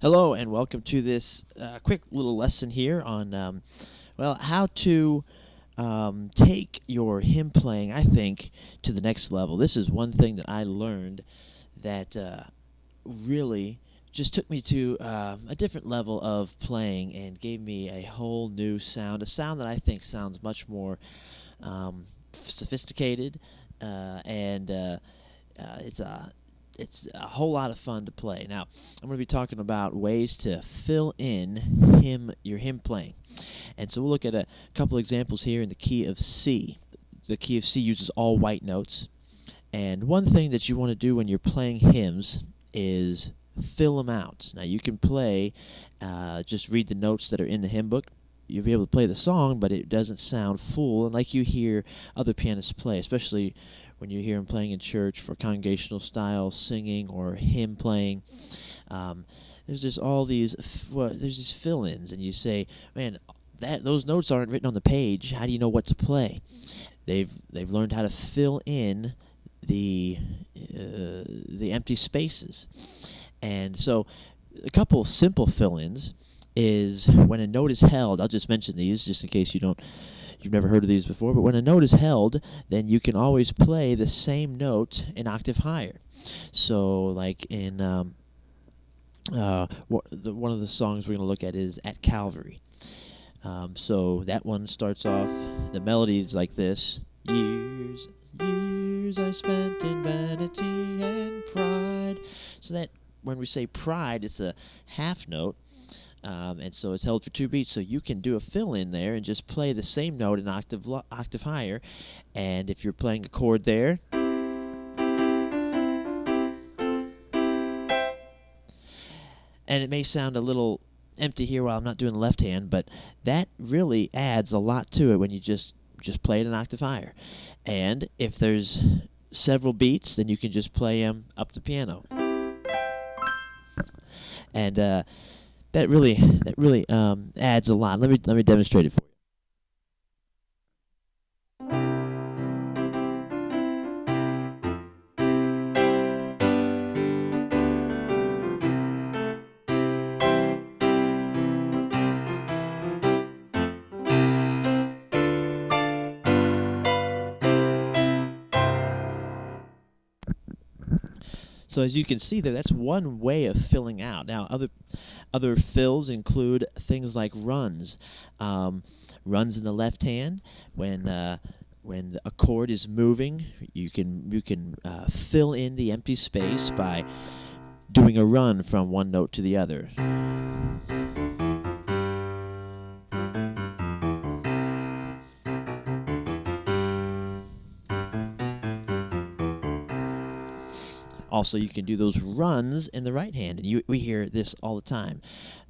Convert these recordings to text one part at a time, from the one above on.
Hello and welcome to this quick little lesson here on, how to take your hymn playing, I think, to the next level. This is one thing that I learned that really just took me to a different level of playing and gave me a whole new sound, a sound that I think sounds much more sophisticated, and it's a whole lot of fun to play. Now, I'm going to be talking about ways to fill in your hymn playing. And so we'll look at a couple examples here in the key of C. The key of C uses all white notes. And one thing that you want to do when you're playing hymns is fill them out. Now, you can play, just read the notes that are in the hymn book. You'll be able to play the song, but it doesn't sound full, and like you hear other pianists play, especially when you hear them playing in church for congregational style singing or hymn playing. There's just all these there's these fill-ins, and you say, man, those notes aren't written on the page. How do you know what to play? They've learned how to fill in the empty spaces. And so a couple simple fill-ins is when a note is held. I'll just mention these just in case you've never heard of these before, but when a note is held, then you can always play the same note an octave higher. So like in one of the songs we're going to look at is At Calvary. So that one starts off, the melody is like this: years I spent in vanity and pride. So that when we say pride, it's a half note. And so it's held for 2 beats, so you can do a fill-in there and just play the same note an octave higher. And if you're playing a chord there, and it may sound a little empty here while I'm not doing the left hand, but that really adds a lot to it when you just play it an octave higher. And if there's several beats, then you can just play them up the piano. And that really adds a lot. Let me demonstrate it for you. So as you can see there, that's one way of filling out. Now, other fills include things like runs. Runs in the left hand. When a chord is moving, you can fill in the empty space by doing a run from one note to the other. Also, you can do those runs in the right hand, and we hear this all the time.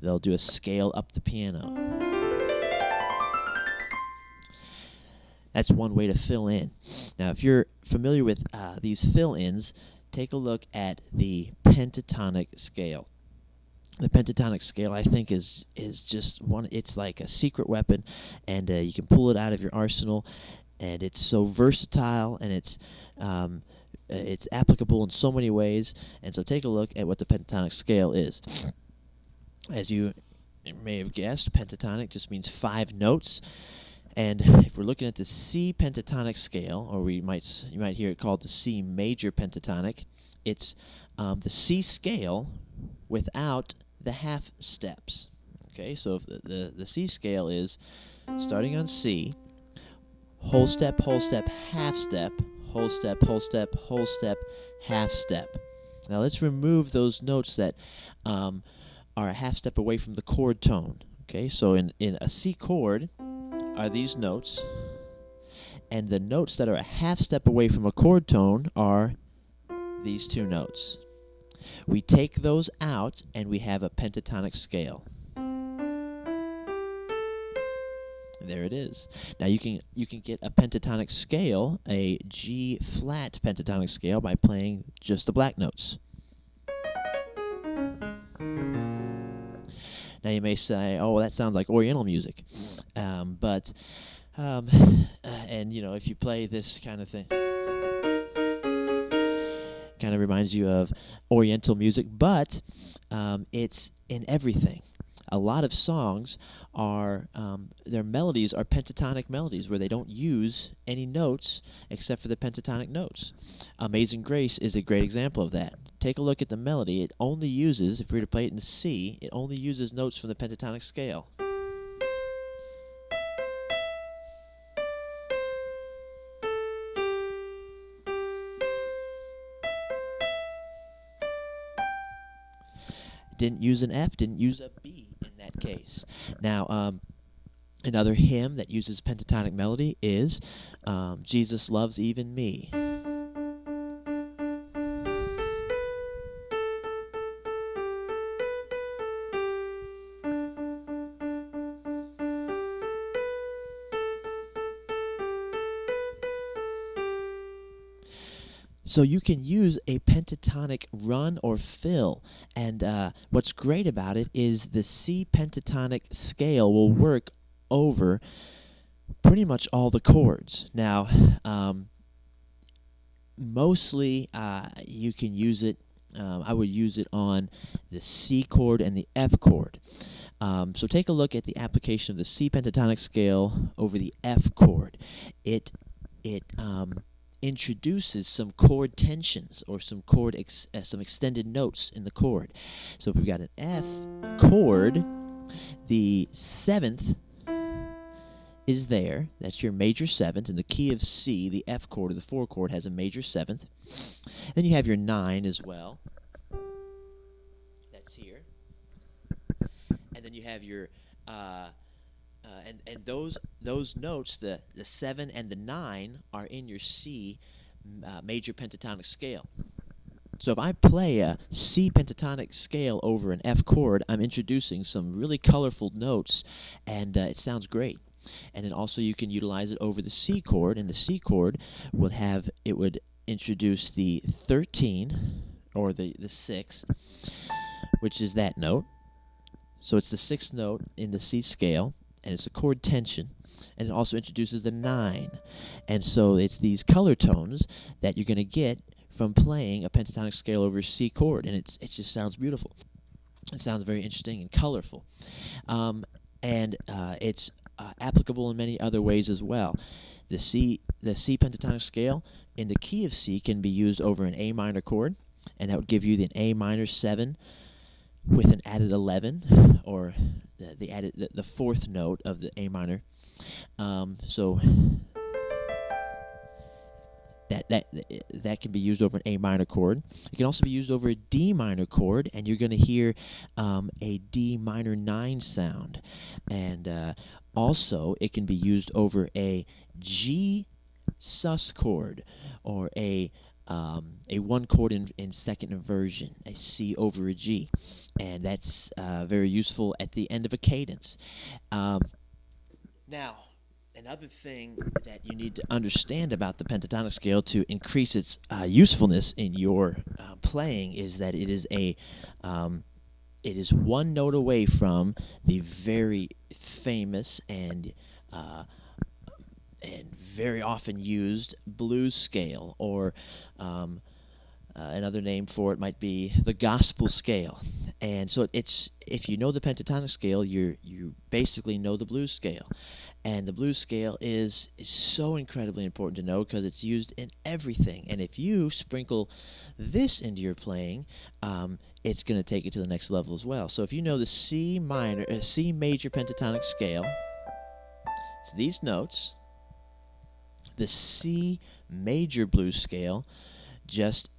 They'll do a scale up the piano. That's one way to fill in. Now, if you're familiar with these fill-ins, take a look at the pentatonic scale. The pentatonic scale, I think, is just one. It's like a secret weapon, and you can pull it out of your arsenal, and it's so versatile, and it's applicable in so many ways. And so take a look at what the pentatonic scale is. As you may have guessed, pentatonic just means 5 notes. And if we're looking at the C pentatonic scale, or you might hear it called the C major pentatonic, it's the C scale without the half steps. Okay, so if the C scale is starting on C, whole step, half step, whole step, whole step, whole step, half step. Now let's remove those notes that are a half step away from the chord tone. Okay, so in a C chord are these notes, and the notes that are a half step away from a chord tone are these 2 notes. We take those out, and we have a pentatonic scale. There it is. Now you can get a pentatonic scale, a G flat pentatonic scale, by playing just the black notes. Now you may say, "Oh, well, that sounds like Oriental music," and if you play this kind of thing, kind of reminds you of Oriental music, but it's in everything. A lot of songs are their melodies are pentatonic melodies where they don't use any notes except for the pentatonic notes. Amazing Grace is a great example of that. Take a look at the melody. It only uses, if we were to play it in C, it only uses notes from the pentatonic scale. Didn't use an F, didn't use a B in that case. Now, another hymn that uses pentatonic melody is Jesus Loves Even Me. So you can use a pentatonic run or fill, and what's great about it is the C pentatonic scale will work over pretty much all the chords. Now, mostly you can use it, I would use it on the C chord and the F chord. So take a look at the application of the C pentatonic scale over the F chord. It introduces some chord tensions or some some extended notes in the chord. So if we've got an F chord, the seventh is there. That's your major seventh. In the key of C, the F chord or the 4 chord has a major seventh. Then you have your 9 as well. That's here. And then you have your and those notes, the 7 and the 9, are in your C major pentatonic scale. So if I play a C pentatonic scale over an F chord, I'm introducing some really colorful notes, and it sounds great. And then also you can utilize it over the C chord, and the C chord would introduce the 13 or the 6, which is that note. So it's the 6th note in the C scale, and it's a chord tension, and it also introduces the 9. And so it's these color tones that you're going to get from playing a pentatonic scale over a C chord, and it just sounds beautiful. It sounds very interesting and colorful. And it's applicable in many other ways as well. The C pentatonic scale in the key of C can be used over an A minor chord, and that would give you the A minor 7 with an added 11, or the 4th note of the A minor. So that can be used over an A minor chord. It can also be used over a D minor chord, and you're going to hear a D minor 9 sound. And also, it can be used over a G sus chord, or a 1 chord in second inversion, a C over a G, and that's very useful at the end of a cadence. Now, another thing that you need to understand about the pentatonic scale to increase its usefulness in your playing is that it is 1 note away from the very famous and very often used blues scale, or another name for it might be the gospel scale. And so if you know the pentatonic scale, you basically know the blues scale. And the blues scale is so incredibly important to know because it's used in everything. And if you sprinkle this into your playing, it's going to take it to the next level as well. So if you know the C major pentatonic scale, it's these notes. The C major blues scale just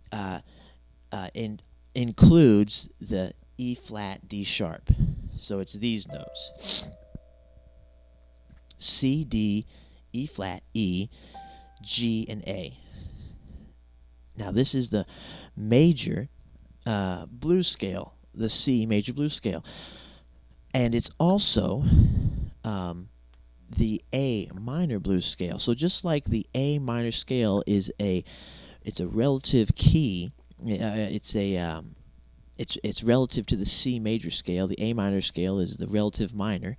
includes the E flat D sharp. So it's these notes: C, D, E flat, E, G, and A. Now this is the major blues scale, the C major blues scale, and it's also the A minor blues scale. So just like the A minor scale is it's a relative key. It's relative to the C major scale. The A minor scale is the relative minor.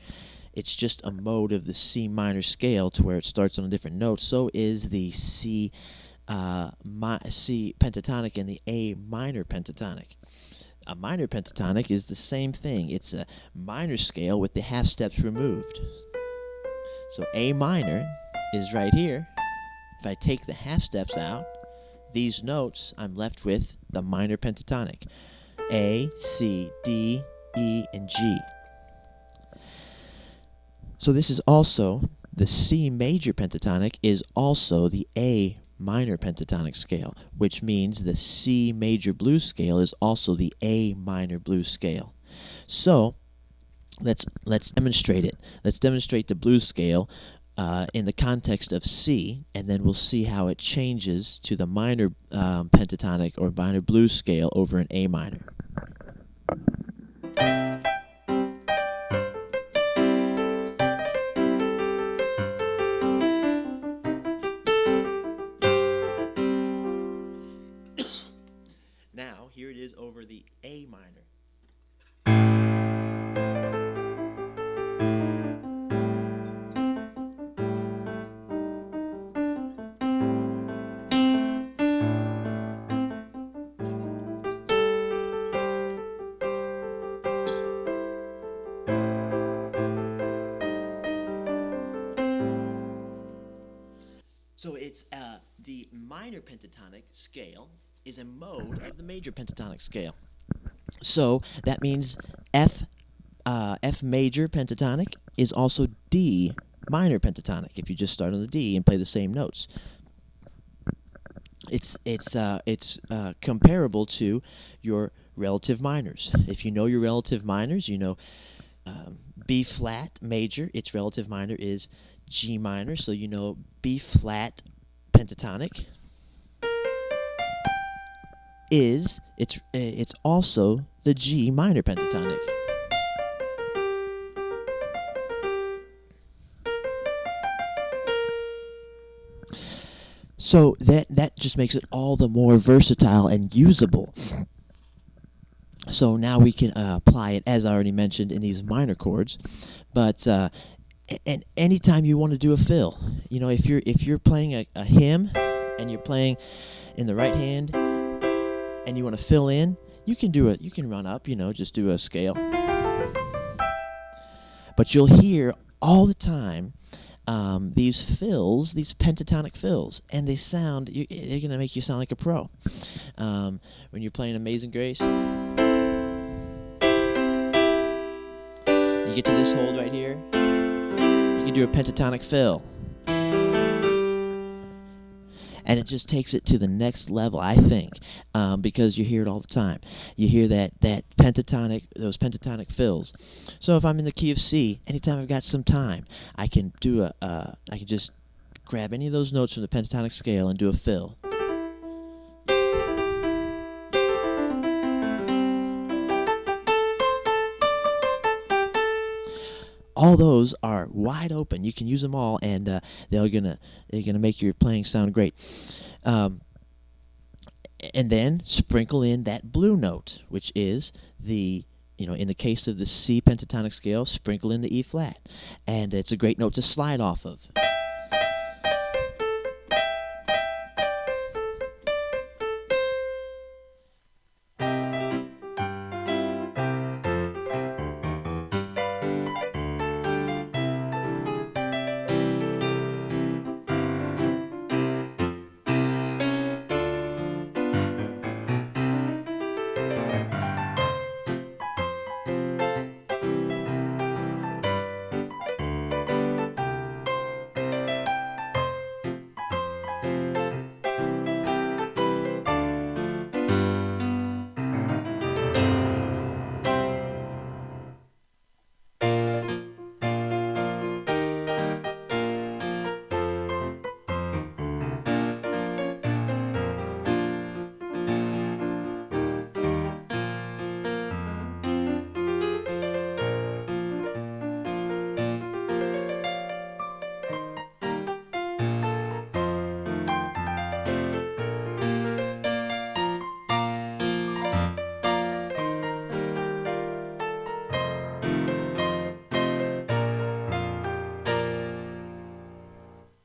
It's just a mode of the C minor scale to where it starts on a different note. So is the C pentatonic and the A minor pentatonic. A minor pentatonic is the same thing. It's a minor scale with the half steps removed. So A minor is right here. If I take the half steps out, these notes, I'm left with the minor pentatonic. A, C, D, E, and G. So this is also, the C major pentatonic is also the A minor pentatonic scale, which means the C major blues scale is also the A minor blues scale. So let's demonstrate it. Let's demonstrate the blues scale in the context of C, and then we'll see how it changes to the minor pentatonic or minor blues scale over an A minor. Now, here it is over the A minor. So it's the minor pentatonic scale is a mode of the major pentatonic scale. So that means F major pentatonic is also D minor pentatonic if you just start on the D and play the same notes. It's comparable to your relative minors. If you know your relative minors, you know B flat major, its relative minor is G minor, so you know B flat pentatonic is it's also the G minor pentatonic. So that just makes it all the more versatile and usable. So now we can apply it, as I already mentioned, in these minor chords, but and anytime you want to do a fill, you know, if you're playing a hymn and you're playing in the right hand and you want to fill in, you can run up, you know, just do a scale. But you'll hear all the time these fills, these pentatonic fills, and they're going to make you sound like a pro. When you're playing Amazing Grace, you get to this hold right here, you can do a pentatonic fill. And it just takes it to the next level, I think, because you hear it all the time. You hear that pentatonic, those pentatonic fills. So if I'm in the key of C, anytime I've got some time, I can do I can just grab any of those notes from the pentatonic scale and do a fill. All those are wide open. You can use them all, and they're gonna make your playing sound great. And then sprinkle in that blue note, which is in the case of the C pentatonic scale, sprinkle in the E flat, and it's a great note to slide off of.